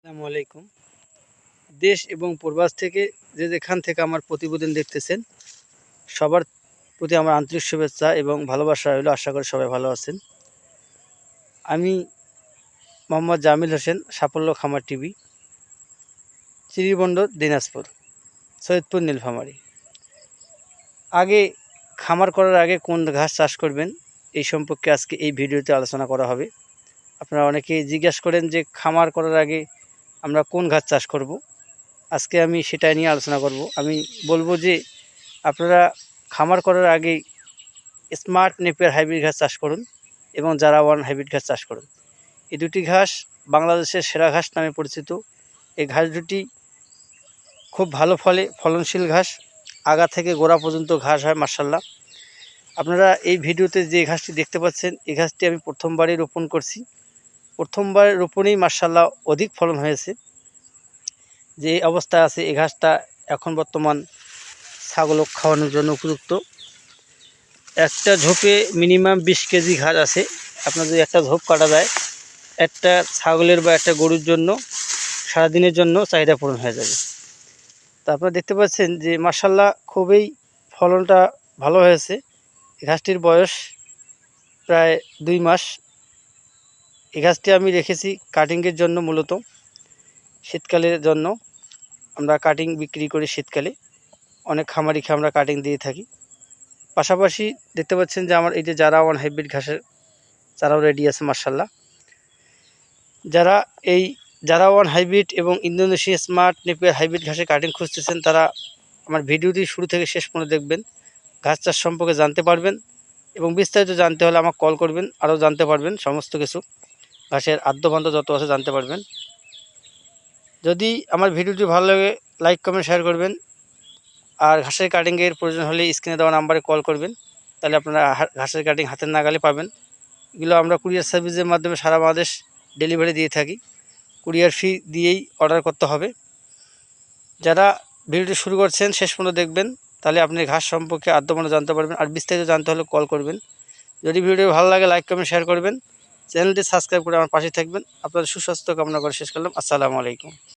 আসসালামু আলাইকুম। দেশ এবং প্রবাস থেকে যেখান থেকে আমার প্রতিবেদন দেখতেছেন সবার প্রতি আমার আন্তরিক শুভেচ্ছা এবং ভালোবাসা রইল। আশা করি সবাই ভালো আছেন। আমি মোহাম্মদ জামিল হোসেন, সাফল্য খামার টিভি, চিরিবন্দর, দিনাজপুর, সৈয়দপুর, নীলফামারী। আগে খামার করার আগে কোন ঘাস চাষ করবেন এই সম্পর্কে আজকে এই ভিডিওতে আলোচনা করা হবে। আপনারা অনেকেই জিজ্ঞাসা করেন যে খামার করার আগে আমরা কোন ঘাস চাষ করব। আজকে আমি সেটাই নিয়ে আলোচনা করব। আমি বলবো যে আপনারা খামার করার আগেই স্মার্ট নেপিয়ার হাইব্রিড ঘাস চাষ করুন এবং জারা ওয়ান হাইব্রিড ঘাস চাষ করুন। এই দুটি ঘাস বাংলাদেশের সেরা ঘাস নামে পরিচিত। এই ঘাস দুটি খুব ভালো ফলনশীল ঘাস। আগা থেকে গোড়া পর্যন্ত ঘাস হয় মাশাআল্লাহ। আপনারা এই ভিডিওতে যে ঘাসটি দেখতে পাচ্ছেন এই ঘাসটি আমি প্রথমবারই রোপণ করছি। প্রথমবার রোপণেই মাশাআল্লাহ অধিক ফলন হয়েছে। যে অবস্থা আছে এই ঘাসটা এখন বর্তমান ছাগল খাওয়ানোর জন্য উপযুক্ত। একটা ঝোপে মিনিমাম 20 কেজি ঘাস আছে। আপনার যদি একটা ঝোপ কাটা যায় একটা ছাগলের বা একটা গরুর জন্য সারাদিনের জন্য চাহিদা পূরণ হয়ে যাবে। তো আপনারা দেখতে পাচ্ছেন যে মাশাআল্লাহ খুবই ফলনটা ভালো হয়েছে। এই ঘাসটির বয়স প্রায় 2 মাস। এই ঘাসটি আমি রেখেছি কাটিংয়ের জন্য, মূলত শীতকালের জন্য। আমরা কাটিং বিক্রি করি শীতকালে, অনেক খামারিকে আমরা কাটিং দিয়ে থাকি। পাশাপাশি দেখতে পাচ্ছেন যে আমার এই যে জারা ওয়ান হাইব্রিড ঘাসের চারাও রেডি আছে মাশাআল্লাহ। যারা এই জারা ওয়ান হাইব্রিড এবং ইন্দোনেশিয়া স্মার্ট নেপিয়ার হাইব্রিড ঘাসের কাটিং খুঁজতেছেন তারা আমার ভিডিওটি শুরু থেকে শেষ পর্যন্ত দেখবেন। ঘাস চাষ সম্পর্কে জানতে পারবেন এবং বিস্তারিত জানতে হলে আমাকে কল করবেন, আরও জানতে পারবেন। সমস্ত কিছু ঘাসের আদ্যপান্ত যত আছে জানতে পারবেন। যদি আমার ভিডিওটি ভালো লাগে লাইক কমেন্ট শেয়ার করবেন। আর ঘাসের কাটিংয়ের প্রয়োজন হলে স্ক্রিনে দেওয়া নাম্বারে কল করবেন, তাহলে আপনারা ঘাসের কাটিং হাতের নাগালে পাবেন। এগুলো আমরা কুরিয়ার সার্ভিসের মাধ্যমে সারা বাংলাদেশ ডেলিভারি দিয়ে থাকি। কুরিয়ার ফি দিয়েই অর্ডার করতে হবে। যারা ভিডিওটি শুরু করছেন শেষ পর্যন্ত দেখবেন, তাহলে আপনি ঘাস সম্পর্কে আদ্যপান্ত জানতে পারবেন। আর বিস্তারিত জানতে হলে কল করবেন। যদি ভিডিও ভালো লাগে লাইক কমেন্ট শেয়ার করবেন, চ্যানেলটি সাবস্ক্রাইব করে আমার পাশে থাকবেন। আপনাদের সুস্বাস্থ্য কামনা করে শেষ করলাম। আসসালামু আলাইকুম।